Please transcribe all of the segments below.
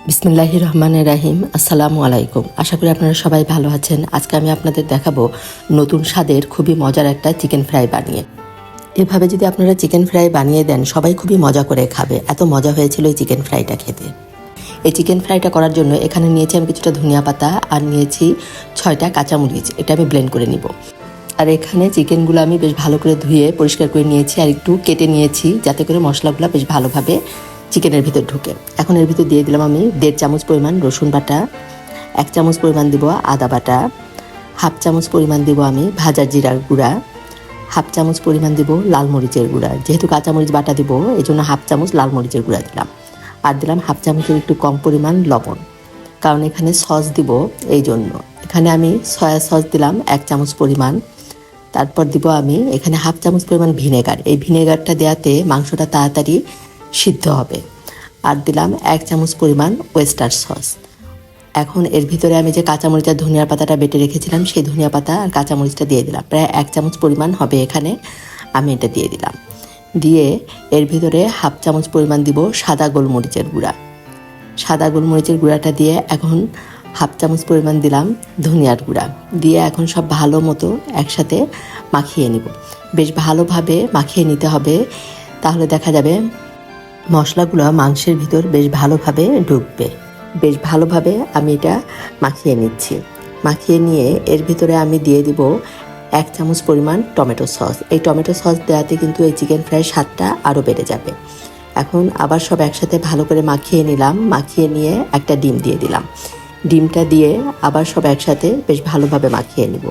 বিসমিল্লাহির রহমানির রাহিম। আসসালামু আলাইকুম। আশা করি আপনারা সবাই ভালো আছেন। আজকে আমি আপনাদের দেখাবো নতুন স্বাদের খুবই মজার একটা চিকেন ফ্রাই বানিয়ে। এভাবে যদি আপনারা চিকেন ফ্রাই বানিয়ে দেন সবাই খুবই মজা করে খাবে। এত মজা হয়েছিল এই চিকেন ফ্রাইটা খেতে। এই চিকেন ফ্রাইটা করার জন্য এখানে নিয়েছি আমি কিছুটা ধনিয়া পাতা আর নিয়েছি 6টা কাঁচামরিচ। এটা আমি ব্লেন্ড করে নিব। আর এখানে চিকেনগুলো আমি বেশ ভালো করে ধুয়ে পরিষ্কার করে নিয়েছি আর একটু কেটে নিয়েছি যাতে করে মশলাগুলো বেশ ভালোভাবে চিকেনের ভিতর ঢুকে। এখন এর ভিতর দিয়ে দিলাম আমি 1.5 চামচ পরিমাণ রসুন বাটা, 1 চামচ পরিমাণ দিব আদা বাটা, 1/2 চামচ পরিমাণ দিব আমি ভাজা জিরার গুঁড়া, 1/2 চামচ পরিমাণ দিব লাল মরিচের গুঁড়া। যেহেতু কাঁচামরিচ বাটা দিব এই জন্য 1/2 চামচ লাল মরিচের গুঁড়া দিলাম। আর দিলাম 1/2 চামচের একটু কম পরিমাণ লবণ, কারণ এখানে সস দিব এই জন্য। এখানে আমি সয়া সস দিলাম 1 চামচ পরিমাণ। তারপর দিব আমি এখানে 1/2 চামচ পরিমাণ ভিনেগার। এই ভিনেগারটা দেওয়াতে মাংসটা তাড়াতাড়ি সিদ্ধ হবে। আর দিলাম 1 চামচ পরিমাণ ওয়েস্টার সস। এখন এর ভিতরে আমি যে কাঁচামরিচ আর ধনিয়ার পাতাটা বেটে রেখেছিলাম সেই ধনিয়া পাতা আর কাঁচামরিচটা দিয়ে দিলাম। প্রায় 1 চামচ পরিমাণ হবে এখানে, আমি এটা দিয়ে দিলাম। দিয়ে এর ভিতরে 1/2 চামচ পরিমাণ দিব সাদা গোলমরিচের গুঁড়া। সাদা গোলমরিচের গুঁড়াটা দিয়ে এখন 1/2 চামচ পরিমাণ দিলাম ধনিয়ার গুঁড়া। দিয়ে এখন সব ভালো মতো একসাথে মাখিয়ে নিব। বেশ ভালোভাবে মাখিয়ে নিতে হবে, তাহলে দেখা যাবে মশলাগুলো মাংসের ভিতর বেশ ভালোভাবে ঢুকবে। বেশ ভালোভাবে আমি এটা মাখিয়ে নিচ্ছি। মাখিয়ে নিয়ে এর ভিতরে আমি দিয়ে দিব 1 চামচ পরিমাণ টমেটো সস। এই টমেটো সস দেওয়াতে কিন্তু এই চিকেন ফ্রাই স্বাদটা আরও বেড়ে যাবে। এখন আবার সব একসাথে ভালো করে মাখিয়ে নিলাম। মাখিয়ে নিয়ে একটা ডিম দিয়ে দিলাম। ডিমটা দিয়ে আবার সব একসাথে বেশ ভালোভাবে মাখিয়ে নিব।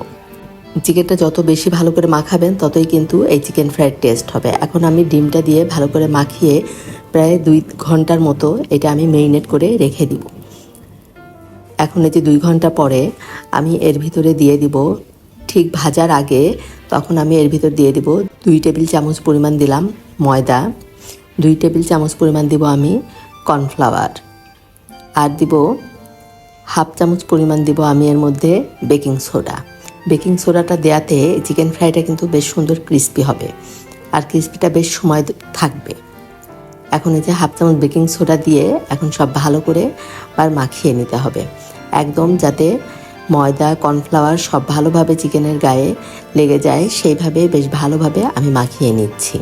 চিকেনটা যত বেশি ভালো করে মাখাবেন ততই কিন্তু এই চিকেন ফ্রাইয়ের টেস্ট হবে। এখন আমি ডিমটা দিয়ে ভালো করে মাখিয়ে প্রায় 2 ঘন্টার মতো এটা আমি মেরিনেট করে রেখে দিব। এখন এই যে 2 ঘন্টা পরে আমি এর ভিতরে দিয়ে দিব, ঠিক ভাজার আগে তখন আমি এর ভিতর দিয়ে দিব 2 টেবিল চামচ পরিমাণ দিলাম ময়দা, 2 টেবিল চামচ পরিমাণ দিব আমি কর্নফ্লাওয়ার, আর দিব 1/2 চামচ পরিমাণ দিব আমি এর মধ্যে বেকিং সোডা। বেকিং সোডাটা দেওয়াতে চিকেন ফ্রাইটা কিন্তু বেশ সুন্দর ক্রিস্পি হবে আর ক্রিস্পিটা বেশ সময় থাকবে। এখন এই যে 1/2 চামচ বেকিং সোডা দিয়ে এখন সব ভালো করে আর মাখিয়ে নিতে হবে, একদম যাতে ময়দা কর্নফ্লাওয়ার সব ভালোভাবে চিকেনের গায়ে লেগে যায় সেইভাবে বেশ ভালোভাবে আমি মাখিয়ে নিচ্ছি।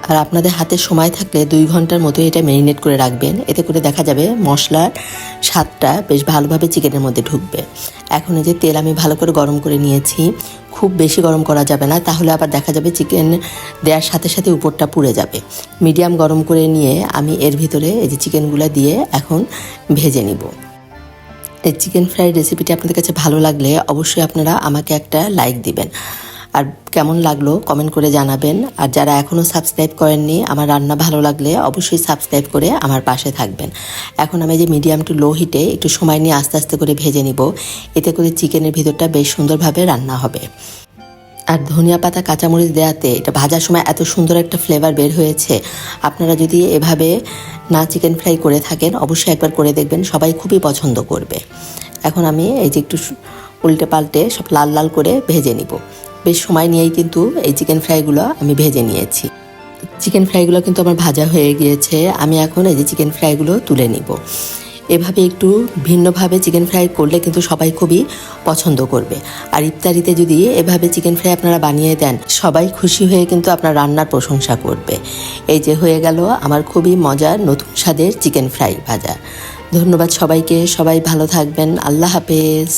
আর আপনাদের হাতে সময় থাকলে 2 ঘন্টার মতো এটা ম্যারিনেট করে রাখবেন। এতে করে দেখা যাবে মশলার স্বাদটা বেশ ভালোভাবে চিকেনের মধ্যে ঢুকবে। এখন এই যে তেল আমি ভালো করে গরম করে নিয়েছি। খুব বেশি গরম করা যাবে না, তাহলে আবার দেখা যাবে চিকেন দেওয়ার সাথে সাথে উপরটা পুড়ে যাবে। মিডিয়াম গরম করে নিয়ে আমি এর ভিতরে এই যে চিকেনগুলো দিয়ে এখন ভেজে নিব। এই চিকেন ফ্রাই রেসিপিটি আপনাদের কাছে ভালো লাগলে অবশ্যই আপনারা আমাকে একটা লাইক দিবেন আর কেমন লাগলো কমেন্ট করে জানাবেন। আর যারা এখনও সাবস্ক্রাইব করেননি, আমার রান্না ভালো লাগলে অবশ্যই সাবস্ক্রাইব করে আমার পাশে থাকবেন। এখন আমি যে মিডিয়াম টু লো হিটে একটু সময় নিয়ে আস্তে আস্তে করে ভেজে নিব, এতে করে চিকেনের ভিতরটা বেশ সুন্দরভাবে রান্না হবে। আর ধনিয়া পাতা কাঁচামরিচ দেওয়াতে এটা ভাজার সময় এত সুন্দর একটা ফ্লেভার বের হয়েছে। আপনারা যদি এভাবে না চিকেন ফ্রাই করে থাকেন অবশ্যই একবার করে দেখবেন, সবাই খুবই পছন্দ করবে। এখন আমি এই যে একটু উল্টে পাল্টে সব লাল লাল করে ভেজে নিব। বেশ সময় নিয়েই কিন্তু এই চিকেন ফ্রাইগুলো আমি ভেজে নিয়েছি। চিকেন ফ্রাইগুলো কিন্তু আমার ভাজা হয়ে গিয়েছে। আমি এখন এই যে চিকেন ফ্রাইগুলো তুলে নিব। এভাবে একটু ভিন্নভাবে চিকেন ফ্রাই করলে কিন্তু সবাই খুবই পছন্দ করবে। আর ইফতারিতে যদি এভাবে চিকেন ফ্রাই আপনারা বানিয়ে দেন সবাই খুশি হয়ে কিন্তু আপনার রান্নার প্রশংসা করবে। এই যে হয়ে গেল আমার খুবই মজার নতুন স্বাদের চিকেন ফ্রাই ভাজা। ধন্যবাদ সবাইকে, সবাই ভালো থাকবেন। আল্লাহ হাফেজ।